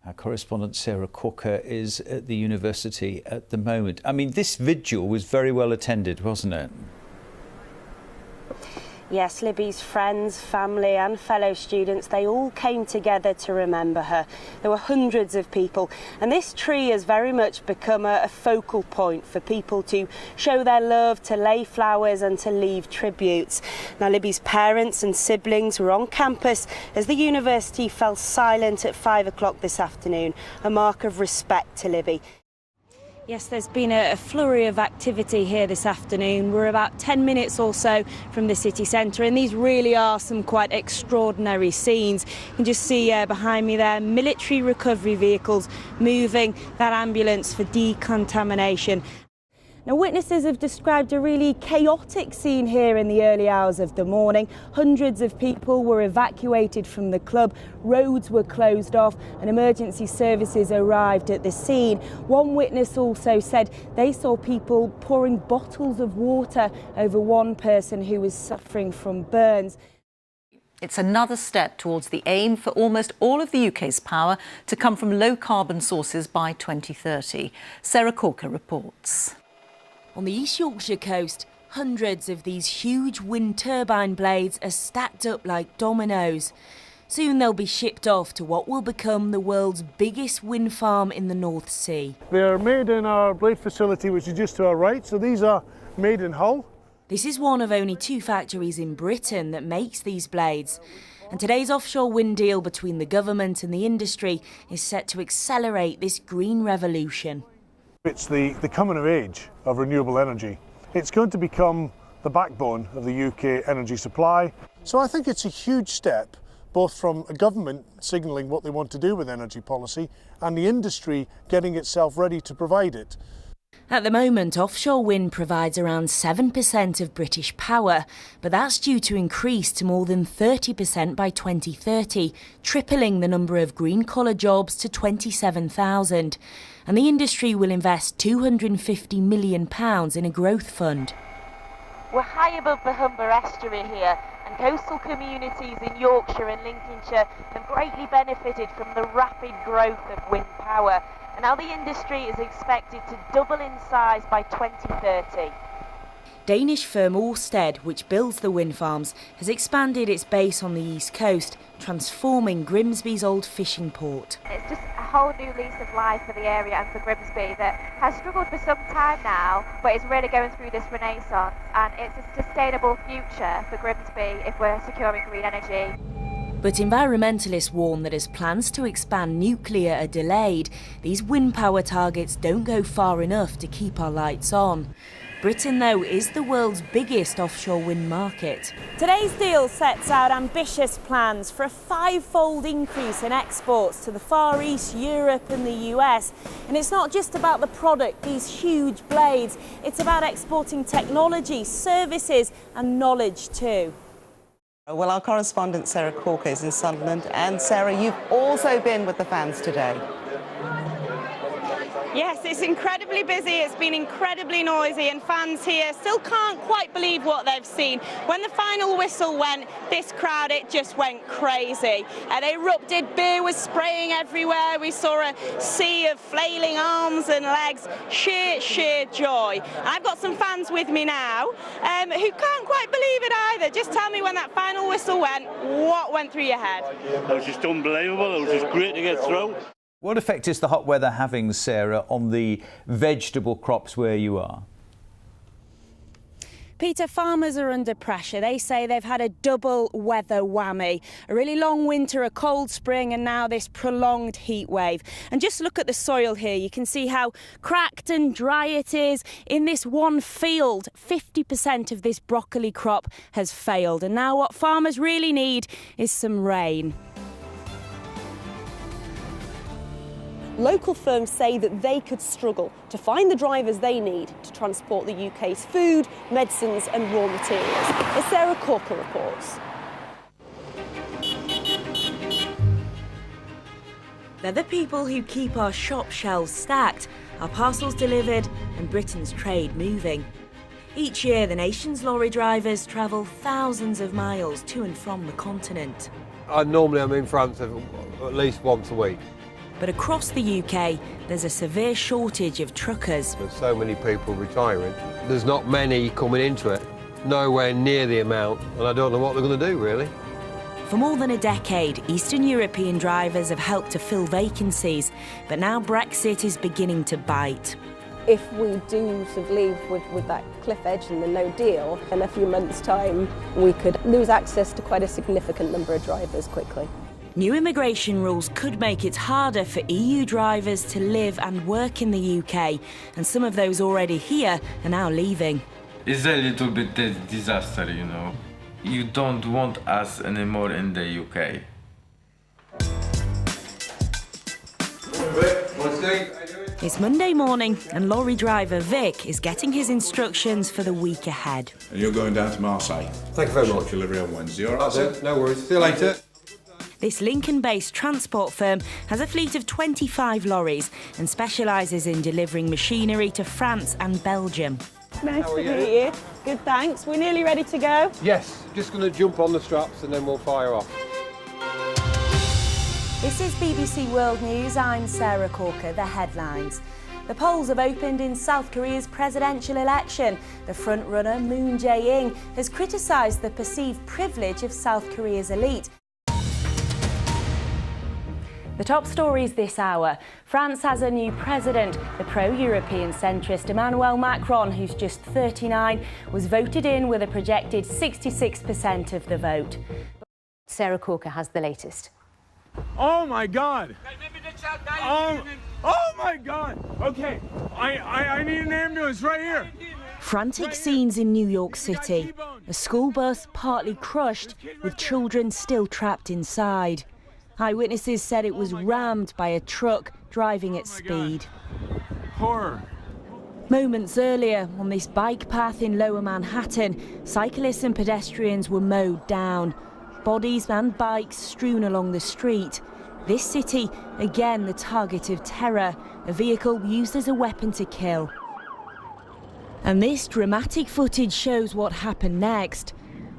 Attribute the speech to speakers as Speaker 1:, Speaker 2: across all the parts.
Speaker 1: Our correspondent Sarah Corker is at the university at the moment. I mean, this vigil was very well attended, wasn't it?
Speaker 2: Yes, Libby's friends, family and fellow students, they all came together to remember her. There were hundreds of people, and this tree has very much become a focal point for people to show their love, to lay flowers and to leave tributes. Now, Libby's parents and siblings were on campus as the university fell silent at 5 o'clock this afternoon, a mark of respect to Libby. Yes, there's been a flurry of activity here this afternoon. We're about 10 minutes or so from the city centre, and these really are some quite extraordinary scenes. You can just see behind me there military recovery vehicles moving that ambulance for decontamination. Now, witnesses have described a really chaotic scene here in the early hours of the morning. Hundreds of people were evacuated from the club, roads were closed off and emergency services arrived at the scene. One witness also said they saw people pouring bottles of water over one person who was suffering from burns.
Speaker 3: It's another step towards the aim for almost all of the UK's power to come from low-carbon sources by 2030. Sarah Corker reports.
Speaker 2: On the East Yorkshire coast, hundreds of these huge wind turbine blades are stacked up like dominoes. Soon they'll be shipped off to what will become the world's biggest wind farm in the North Sea.
Speaker 4: They're made in our blade facility, which is just to our right, so these are made in Hull.
Speaker 2: This is one of only 2 factories in Britain that makes these blades. And today's offshore wind deal between the government and the industry is set to accelerate this green revolution.
Speaker 4: It's the coming of age of renewable energy. It's going to become the backbone of the UK energy supply. So I think it's a huge step, both from a government signalling what they want to do with energy policy and the industry getting itself ready to provide it.
Speaker 2: At the moment, offshore wind provides around 7% of British power, but that's due to increase to more than 30% by 2030, tripling the number of green-collar jobs to 27,000. And the industry will invest £250 million in a growth fund.
Speaker 5: We're high above the Humber estuary here, and coastal communities in Yorkshire and Lincolnshire have greatly benefited from the rapid growth of wind power. And now the industry is expected to double in size by 2030.
Speaker 2: Danish firm Ørsted, which builds the wind farms, has expanded its base on the east coast, transforming Grimsby's old fishing port.
Speaker 5: It's just a whole new lease of life for the area and for Grimsby that has struggled for some time now, but is really going through this renaissance, and it's a sustainable future for Grimsby if we're securing green energy.
Speaker 2: But environmentalists warn that as plans to expand nuclear are delayed, these wind power targets don't go far enough to keep our lights on. Britain, though, is the world's biggest offshore wind market. Today's deal sets out ambitious plans for a 5-fold increase in exports to the Far East, Europe and the US. And it's not just about the product, these huge blades, it's about exporting technology, services and knowledge too.
Speaker 6: Well, our correspondent Sarah Corker is in Sunderland, and Sarah, you've also been with the fans today.
Speaker 7: Yes, it's incredibly busy, it's been incredibly noisy, and fans here still can't quite believe what they've seen. When the final whistle went, this crowd, it just went crazy. They erupted, beer was spraying everywhere, we saw a sea of flailing arms and legs, sheer joy. And I've got some fans with me now who can't quite believe it either. Just tell me, when that final whistle went, what went through your head?
Speaker 8: It was just unbelievable, it was just great to get through.
Speaker 1: What effect is the hot weather having, Sarah, on the vegetable crops where you are?
Speaker 2: Peter, farmers are under pressure. They say they've had a double weather whammy. A really long winter, a cold spring and now this prolonged heat wave. And just look at the soil here. You can see how cracked and dry it is. In this one field, 50% of this broccoli crop has failed. And now what farmers really need is some rain.
Speaker 9: Local firms say that they could struggle to find the drivers they need to transport the UK's food, medicines and raw materials. As Sarah Corker reports.
Speaker 2: They're the people who keep our shop shelves stacked, our parcels delivered and Britain's trade moving. Each year, the nation's lorry drivers travel thousands of miles to and from the continent.
Speaker 10: Normally I'm in France at least once a week. But across the UK, there's a severe shortage of truckers.
Speaker 11: There's so many people retiring. There's not many coming into it. Nowhere near the amount, and I don't know what they're going to do, really.
Speaker 10: For more than a decade, Eastern European drivers have helped to fill vacancies, but now Brexit is beginning to bite.
Speaker 9: If we do sort of leave with that cliff edge and the no deal, in a few months' time, we could lose access to quite a significant number of drivers quickly.
Speaker 10: New immigration rules could make it harder for EU drivers to live and work in the UK, and some of those already here are now leaving.
Speaker 12: It's a little bit a disaster, you know. You don't want us anymore in the UK.
Speaker 10: It's Monday morning and lorry driver Vic is getting his instructions for the week ahead.
Speaker 13: And you're going down to Marseille.
Speaker 11: Thank you very much.
Speaker 13: Delivery on Wednesday, all right, sir?
Speaker 11: No worries. See you later.
Speaker 10: This Lincoln-based transport firm has a fleet of 25 lorries and specialises in delivering machinery to France and Belgium.
Speaker 9: Nice to meet you. Good, thanks. We're nearly ready to go.
Speaker 11: Yes, just going to jump on the straps and then we'll fire off.
Speaker 10: This is BBC World News. I'm Sarah Corker. The headlines. The polls have opened in South Korea's presidential election. The front-runner Moon Jae-in has criticised the perceived privilege of South Korea's elite. The top stories this hour. France has a new president. The pro-European centrist Emmanuel Macron, who's just 39, was voted in with a projected 66% of the vote. Sarah Corker has the latest.
Speaker 14: Oh my God! Oh my God! Okay, I need an ambulance right here.
Speaker 10: Frantic scenes in New York City. A school bus partly crushed, with children still trapped inside. Eyewitnesses said it was rammed by a truck driving at speed.
Speaker 14: Horror.
Speaker 10: Moments earlier, on this bike path in Lower Manhattan, cyclists and pedestrians were mowed down. Bodies and bikes strewn along the street. This city, again the target of terror, a vehicle used as a weapon to kill. And this dramatic footage shows what happened next.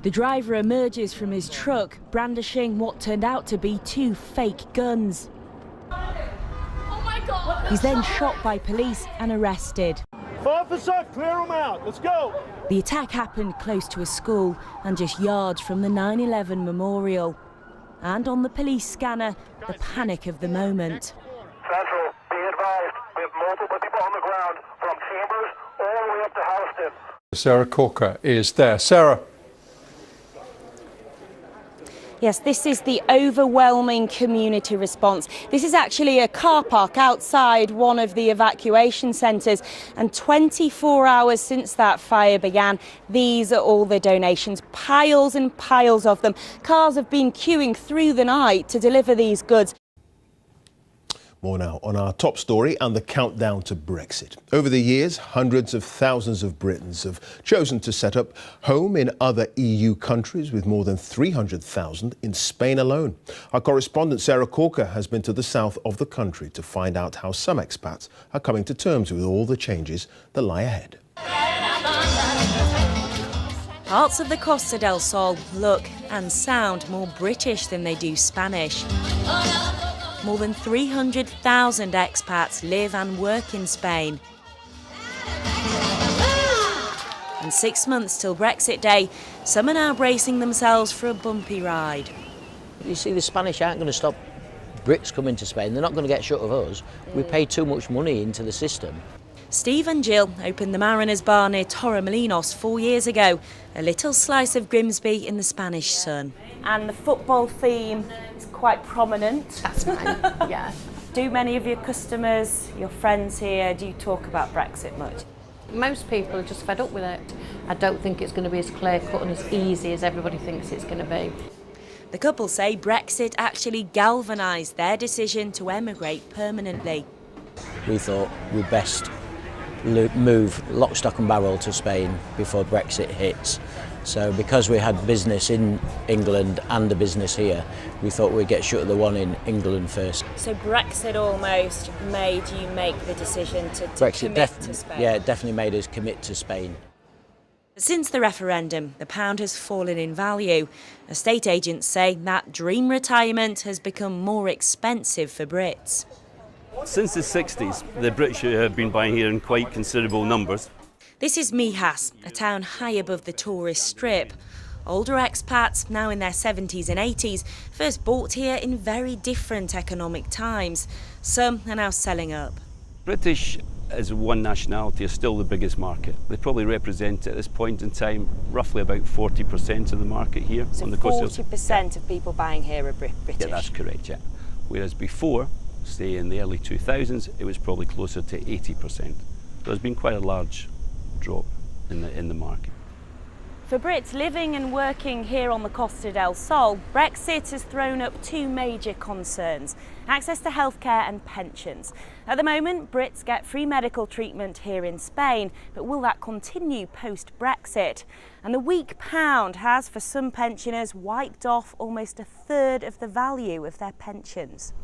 Speaker 10: The driver emerges from his truck, brandishing what turned out to be 2 fake guns.
Speaker 15: Oh my God!
Speaker 10: He's then shot by police and arrested.
Speaker 14: Officer, clear them out. Let's go.
Speaker 10: The attack happened close to a school and just yards from the 9/11 memorial. And on the police scanner, the panic of the moment.
Speaker 16: Central, be advised, we have multiple people on the ground from Chambers all the way up to Houston.
Speaker 11: Sarah Corker is there. Sarah.
Speaker 2: Yes, this is the overwhelming community response. This is actually a car park outside one of the evacuation centres, and 24 hours since that fire began, these are all the donations, piles and piles of them. Cars have been queuing through the night to deliver these goods.
Speaker 17: More now on our top story and the countdown to Brexit. Over the years, hundreds of thousands of Britons have chosen to set up home in other EU countries, with more than 300,000 in Spain alone. Our correspondent Sarah Corker has been to the south of the country to find out how some expats are coming to terms with all the changes that lie ahead.
Speaker 10: Parts of the Costa del Sol look and sound more British than they do Spanish. More than 300,000 expats live and work in Spain. And 6 months till Brexit Day, some are now bracing themselves for a bumpy ride.
Speaker 18: You see, the Spanish aren't going to stop Brits coming to Spain. They're not going to get shut of us. We pay too much money into the system.
Speaker 10: Steve and Jill opened the Mariners Bar near Torremolinos 4 years ago, a little slice of Grimsby in the Spanish sun.
Speaker 2: And the football theme is quite prominent.
Speaker 15: That's mine, yeah.
Speaker 2: Do many of your customers, your friends here, do you talk about Brexit much?
Speaker 15: Most people are just fed up with it. I don't think it's going to be as clear-cut and as easy as everybody thinks it's going to be.
Speaker 10: The couple say Brexit actually galvanised their decision to emigrate permanently.
Speaker 18: We thought we'd best move lock, stock and barrel to Spain before Brexit hits. So because we had business in England and a business here, we thought we'd get shut of the one in England first.
Speaker 2: So Brexit almost made you make the decision to commit to Spain?
Speaker 18: Yeah, it definitely made us commit to Spain.
Speaker 10: Since the referendum, the pound has fallen in value. Estate agents say that dream retirement has become more expensive for Brits.
Speaker 19: Since the 60s, the British have been buying here in quite considerable numbers.
Speaker 10: This is Mijas, a town high above the tourist strip. Older expats, now in their 70s and 80s, first bought here in very different economic times. Some are now selling up.
Speaker 19: British as one nationality is still the biggest market. They probably represent at this point in time roughly about 40% of the market here on the coast.
Speaker 9: 40% of people buying here are British?
Speaker 19: Yeah, that's correct, yeah. Whereas before, say in the early 2000s, it was probably closer to 80%. There's been quite a large drop in the market.
Speaker 9: For Brits living and working here on the Costa del Sol, Brexit has thrown up two major concerns: access to healthcare and pensions. At the moment, Brits get free medical treatment here in Spain, but will that continue post-Brexit? And the weak pound has, for some pensioners, wiped off almost a third of the value of their pensions.